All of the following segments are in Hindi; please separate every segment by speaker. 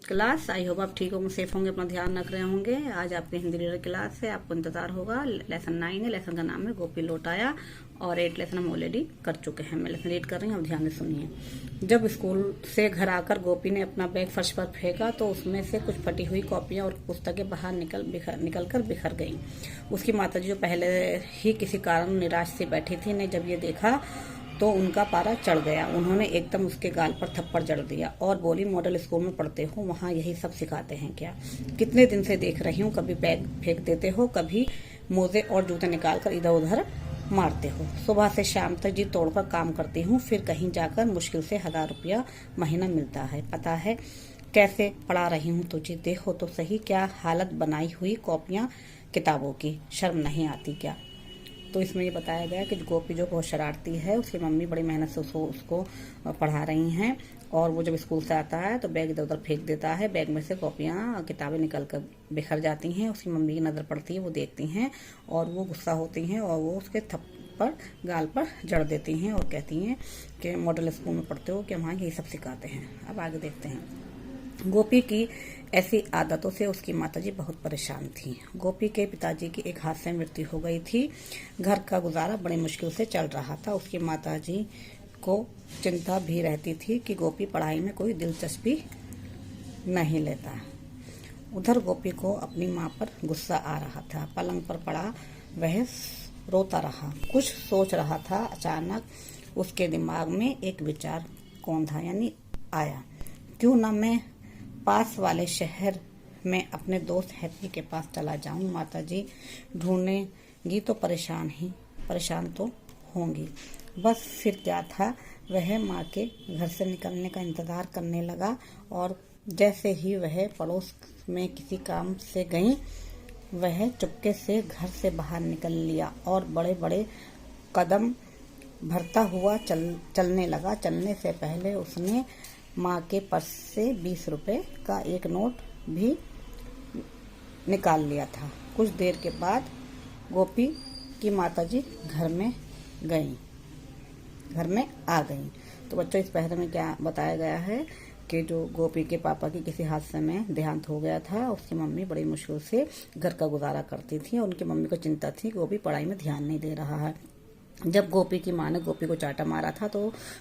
Speaker 1: क्लास। आई होप आप ठीक होंगे, सेफ होंगे, अपना ध्यान रख रहे होंगे। आज आपकी हिंदी रीडर क्लास है, आपको इंतजार होगा। लेसन 9 है, लेसन का नाम है गोपी लौट आया और 8 लेसन हम ऑलरेडी कर चुके हैं। मैं लेसन रीड कर रही हूँ, अब ध्यान से सुनिए। जब स्कूल से घर आकर गोपी ने अपना बैग फर्श पर फेंका तो उसमें से कुछ फटी हुई कॉपियां और पुस्तकें बाहर निकल कर बिखर गईं। उसकी माताजी जो पहले ही किसी कारण निराश से बैठी थी ने जब ये देखा तो उनका पारा चढ़ गया। उन्होंने एकदम उसके गाल पर थप्पड़ जड़ दिया और बोली, मॉडल स्कूल में पढ़ते हो, वहाँ यही सब सिखाते हैं क्या? कितने दिन से देख रही हूँ, कभी बैग फेंक देते हो, कभी मोजे और जूते निकाल कर इधर उधर मारते हो। सुबह से शाम तक जी तोड़कर काम करती हूँ, फिर कहीं जाकर मुश्किल से 1000 रुपया महीना मिलता है। पता है कैसे पढ़ा रही हूँ तुझे? देखो तो सही क्या हालत बनाई हुई कॉपियाँ किताबों की, शर्म नहीं आती क्या? तो इसमें ये बताया गया कि गोपी जो बहुत शरारती है, उसकी मम्मी बड़ी मेहनत से उसको पढ़ा रही हैं और वो जब स्कूल से आता है तो बैग इधर उधर फेंक देता है। बैग में से कॉपियाँ किताबें निकल कर बिखर जाती हैं। उसकी मम्मी की नज़र पड़ती है, वो देखती हैं और वो गुस्सा होती हैं और वो उसके थप्पड़ गाल पर जड़ देती हैं और कहती हैं कि मॉडल स्कूल में पढ़ते हो कि वहाँ यही सब सिखाते हैं। अब आगे देखते हैं। गोपी की ऐसी आदतों से उसकी माताजी बहुत परेशान थी। गोपी के पिताजी की एक हादसे में मृत्यु हो गई थी। घर का गुजारा बड़ी मुश्किल से चल रहा था। उसकी माताजी को चिंता भी रहती थी कि गोपी पढ़ाई में कोई दिलचस्पी नहीं लेता। उधर गोपी को अपनी माँ पर गुस्सा आ रहा था। पलंग पर पड़ा वह रोता रहा, कुछ सोच रहा था। अचानक उसके दिमाग में एक विचार कौंधा यानी आया, क्यों ना मैं पास वाले शहर में अपने दोस्त हैप्पी के पास चला जाऊं। माताजी ढूंढेंगी तो परेशान तो होंगी। बस फिर क्या था, वह माँ के घर से निकलने का इंतजार करने लगा और जैसे ही वह पड़ोस में किसी काम से गई, वह चुपके से घर से बाहर निकल लिया और बड़े बड़े कदम भरता हुआ चलने लगा। चलने से पहले उसने माँ के पर्स से 20 रुपए का एक नोट भी निकाल लिया था। कुछ देर के बाद गोपी की माताजी घर में आ गई। तो बच्चों, इस पहले में क्या बताया गया है कि जो गोपी के पापा की किसी हादसे में देहांत हो गया था। उसकी मम्मी बड़ी मुश्किल से घर का गुजारा करती थी और उनकी मम्मी को चिंता थी कि गोपी पढ़ाई में ध्यान नहीं दे रहा है। जब गोपी की माँ ने गोपी को चाटा मारा था तो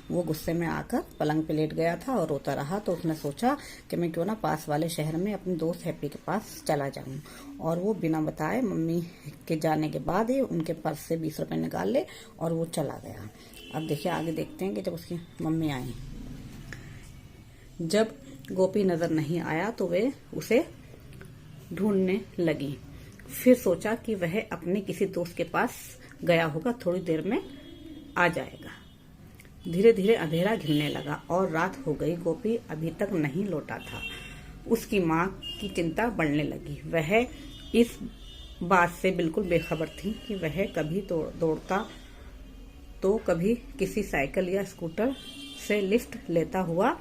Speaker 1: वो गुस्से में आकर पलंग पे लेट गया था और रोता रहा। तो उसने सोचा कि मैं क्यों ना पास वाले शहर में अपने दोस्त हैप्पी के पास चला जाऊं। और वो बिना बताए मम्मी के जाने के बाद ही उनके पर्स से 20 रुपए निकाल ले और वो चला गया। अब देखिए आगे देखते हैं कि जब उसकी मम्मी आई, जब गोपी नजर नहीं आया तो वे उसे ढूंढने लगी। फिर सोचा कि वह अपने किसी दोस्त के पास गया होगा, थोड़ी देर में आ जाएगा। धीरे धीरे अंधेरा घिरने लगा और रात हो गई। गोपी अभी तक नहीं लौटा था। उसकी माँ की चिंता बढ़ने लगी। वह इस बात से बिल्कुल बेखबर थी कि वह कभी दौड़ता तो कभी किसी साइकिल या स्कूटर से लिफ्ट लेता हुआ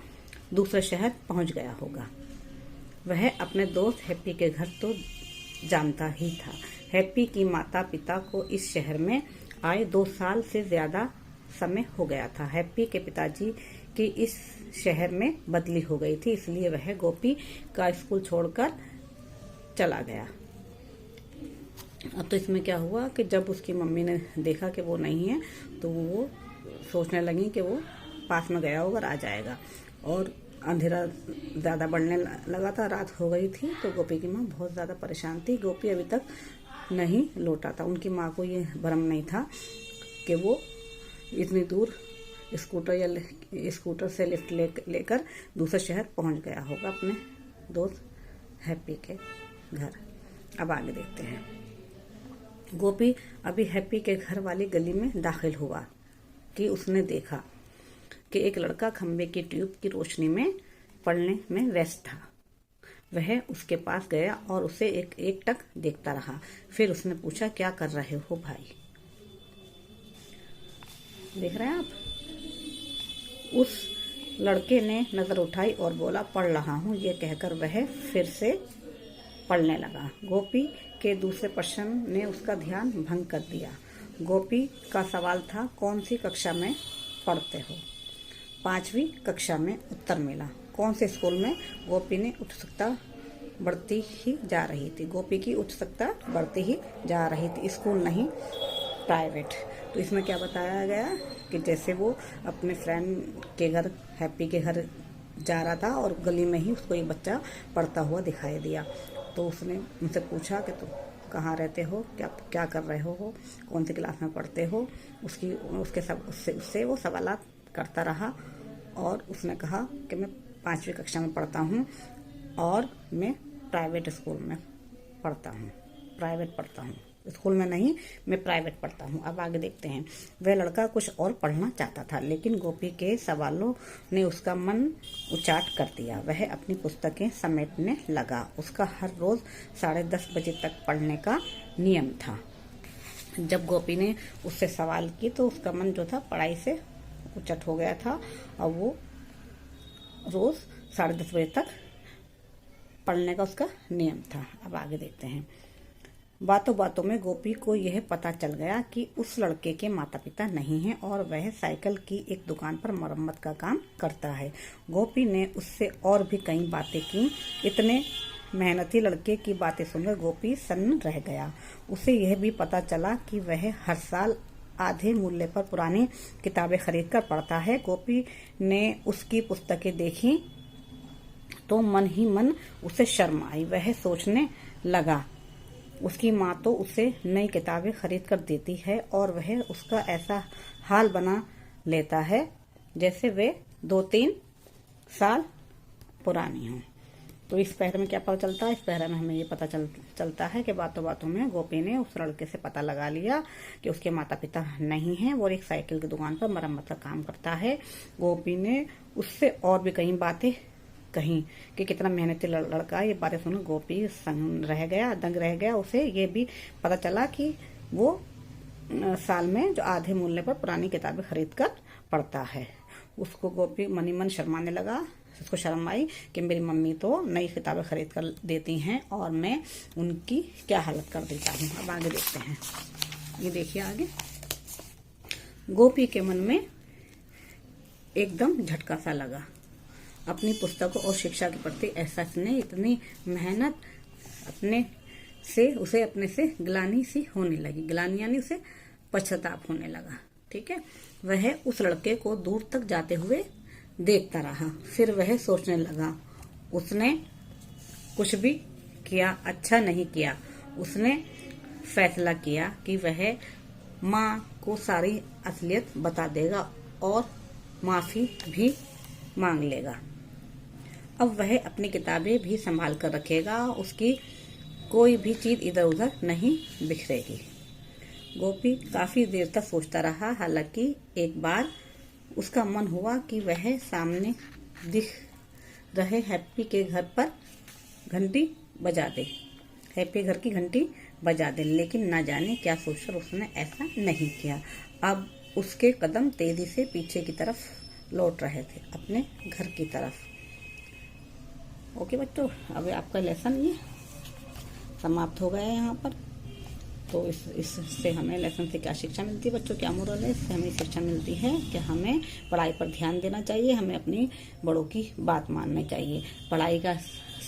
Speaker 1: दूसरे शहर पहुंच गया होगा। वह अपने दोस्त हैप्पी के घर तो जानता ही था। हैप्पी की माता पिता को इस शहर में आए 2 साल से ज्यादा समय हो गया था। हैप्पी के पिताजी की इस शहर में बदली हो गई थी, इसलिए वह गोपी का स्कूल छोड़कर चला गया। अब तो इसमें क्या हुआ कि जब उसकी मम्मी ने देखा कि वो नहीं है तो वो सोचने लगी कि वो पास में गया होगा और आ जाएगा। और अंधेरा ज़्यादा बढ़ने लगा था, रात हो गई थी। तो गोपी की माँ बहुत ज़्यादा परेशान थी। गोपी अभी तक नहीं लौटा था। उनकी माँ को ये भ्रम नहीं था कि वो इतनी दूर स्कूटर से लिफ्ट लेकर दूसरे शहर पहुंच गया होगा अपने दोस्त हैप्पी के घर। अब आगे देखते हैं। गोपी अभी हैप्पी के घर वाली गली में दाखिल हुआ कि उसने देखा कि एक लड़का खंबे की ट्यूब की रोशनी में पढ़ने में व्यस्त था। वह उसके पास गया और उसे एक टक देखता रहा। फिर उसने पूछा, क्या कर रहे हो भाई? देख रहे हैं आप? उस लड़के ने नजर उठाई और बोला, पढ़ रहा हूँ। ये कहकर वह फिर से पढ़ने लगा। गोपी के दूसरे प्रश्न ने उसका ध्यान भंग कर दिया। गोपी का सवाल था, कौन सी कक्षा में पढ़ते हो? 5वीं कक्षा में उत्तर मिला। कौन से स्कूल में गोपी ने उत्सुकता बढ़ती ही जा रही थी। गोपी की उत्सुकता बढ़ती ही जा रही थी, स्कूल नहीं प्राइवेट। तो इसमें क्या बताया गया कि जैसे वो अपने फ्रेंड के घर, हैप्पी के घर जा रहा था और गली में ही उसको एक बच्चा पढ़ता हुआ दिखाई दिया। तो उसने उनसे पूछा कि तुम कहाँ रहते हो, क्या कर रहे हो, कौन सी क्लास में पढ़ते हो। उससे वो सवालात करता रहा और उसने कहा कि मैं 5वीं कक्षा में पढ़ता हूँ और मैं प्राइवेट स्कूल में पढ़ता हूँ, प्राइवेट पढ़ता हूँ, स्कूल में नहीं, मैं प्राइवेट पढ़ता हूँ। अब आगे देखते हैं। वह लड़का कुछ और पढ़ना चाहता था, लेकिन गोपी के सवालों ने उसका मन उचाट कर दिया। वह अपनी पुस्तकें समेटने लगा। उसका हर रोज 10:30 बजे तक पढ़ने का नियम था। जब गोपी ने उससे सवाल किए तो उसका मन जो था पढ़ाई से उचट हो गया था और वो रोज 10:30 बजे तक पढ़ने का उसका नियम था। अब आगे देखते हैं। बातों बातों में गोपी को यह पता चल गया कि उस लड़के के माता पिता नहीं हैं और वह साइकिल की एक दुकान पर मरम्मत का काम करता है। गोपी ने उससे और भी कई बातें की। इतने मेहनती लड़के की बातें सुनकर गोपी सन्न रह गया। उसे यह भी पता चला कि वह हर साल आधे मूल्य पर पुरानी किताबें खरीदकर पढ़ता है। गोपी ने उसकी पुस्तकें देखी तो मन ही मन उसे शर्म आई। वह सोचने लगा, उसकी माँ तो उसे नई किताबें खरीद कर देती है और वह उसका ऐसा हाल बना लेता है जैसे वे 2-3 साल पुरानी हों। तो इस पैर में क्या पता चलता है? इस पैर में हमें ये पता चलता है कि बातों बातों में गोपी ने उस लड़के से पता लगा लिया कि उसके माता पिता नहीं हैं, वो एक साइकिल की दुकान पर मरम्मत का काम करता है। गोपी ने उससे और भी कई बातें कहीं कि कितना मेहनती लड़का। ये बातें सुन गोपी दंग रह गया। उसे ये भी पता चला कि वो साल में जो आधे मूल्य पर पुरानी किताबें खरीद कर पढ़ता है। उसको गोपी मनी मन शर्माने लगा। उसको शर्म आई कि मेरी मम्मी तो नई किताबें खरीद कर देती हैं और मैं उनकी क्या हालत कर देता हूँ। अब आगे देखते हैं। ये देखिए आगे। गोपी के मन में एकदम झटका सा लगा। अपनी पुस्तकों और शिक्षा के प्रति एहसास ने इतनी मेहनत उसे अपने से ग्लानि सी होने लगी। ग्लानि यानी उसे पश्चाताप होने लगा। ठीक है। वह उस लड़के को दूर तक जाते हुए देखता रहा। फिर वह सोचने लगा, उसने कुछ भी किया अच्छा नहीं किया। उसने फैसला किया कि वह माँ को सारी असलियत बता देगा और माफी भी मांग लेगा। अब वह अपनी किताबें भी संभाल कर रखेगा। उसकी कोई भी चीज इधर उधर नहीं बिखरेगी। गोपी काफी देर तक सोचता रहा। हालांकि एक बार उसका मन हुआ कि वह सामने दिख रहे हैप्पी के घर पर घंटी बजा दे। हैप्पी घर की घंटी बजा दे, लेकिन न जाने क्या सोचकर उसने ऐसा नहीं किया। अब उसके कदम तेजी से पीछे की तरफ लौट रहे थे, अपने घर की तरफ। ओके बच्चों, अब आपका लेसन ये समाप्त हो गया है यहाँ पर। तो इससे हमें लेसन से क्या शिक्षा मिलती है बच्चों, क्या मोरल है? इससे हमें शिक्षा मिलती है कि हमें पढ़ाई पर ध्यान देना चाहिए, हमें अपनी बड़ों की बात माननी चाहिए। पढ़ाई का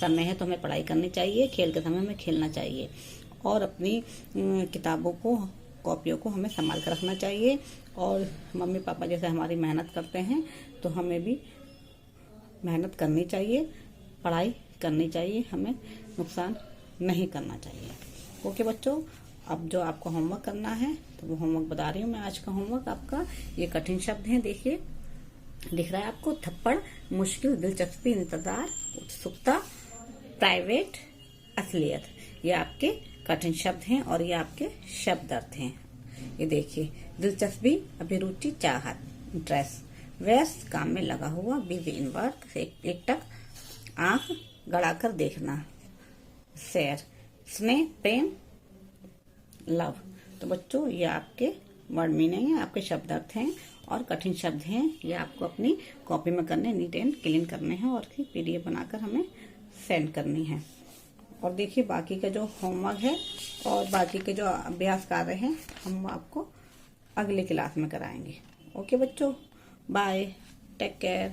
Speaker 1: समय है तो हमें पढ़ाई करनी चाहिए, खेल के समय में खेलना चाहिए और अपनी किताबों को, कॉपियों को हमें संभाल कर रखना चाहिए। और मम्मी पापा जैसे हमारी मेहनत करते हैं तो हमें भी मेहनत करनी चाहिए, पढ़ाई करनी चाहिए, हमें नुकसान नहीं करना चाहिए। ओके बच्चों, अब जो आपको होमवर्क करना है तो वो होमवर्क बता रही हूँ मैं। आज का होमवर्क आपका ये कठिन शब्द है। देखिए दिख रहा है आपको, थप्पड़, मुश्किल, दिलचस्पी, इंतजार, उत्सुकता, प्राइवेट, असलियत। ये आपके कठिन शब्द हैं और ये आपके शब्द अर्थ हैं। ये देखिए, दिलचस्पी, अभिरुचि, चाहत, इंटरेस्ट। व्यस्त, काम में लगा हुआ, बिजी इन वर्क, एकटक, आंख गड़ाकर देखना। शेयर, स्नेह, प्रेम, लव। तो बच्चों ये आपके वर्ड मीनिंग है, आपके शब्द अर्थ हैं और कठिन शब्द हैं। ये आपको अपनी कॉपी में करने, नीट एंड क्लीन करने हैं और PDF बनाकर हमें सेंड करनी है। और देखिए बाकी का जो होमवर्क है और बाकी के जो अभ्यास कार्य हैं हम आपको अगले क्लास में कराएंगे। ओके बच्चों, बाय, टेक केयर।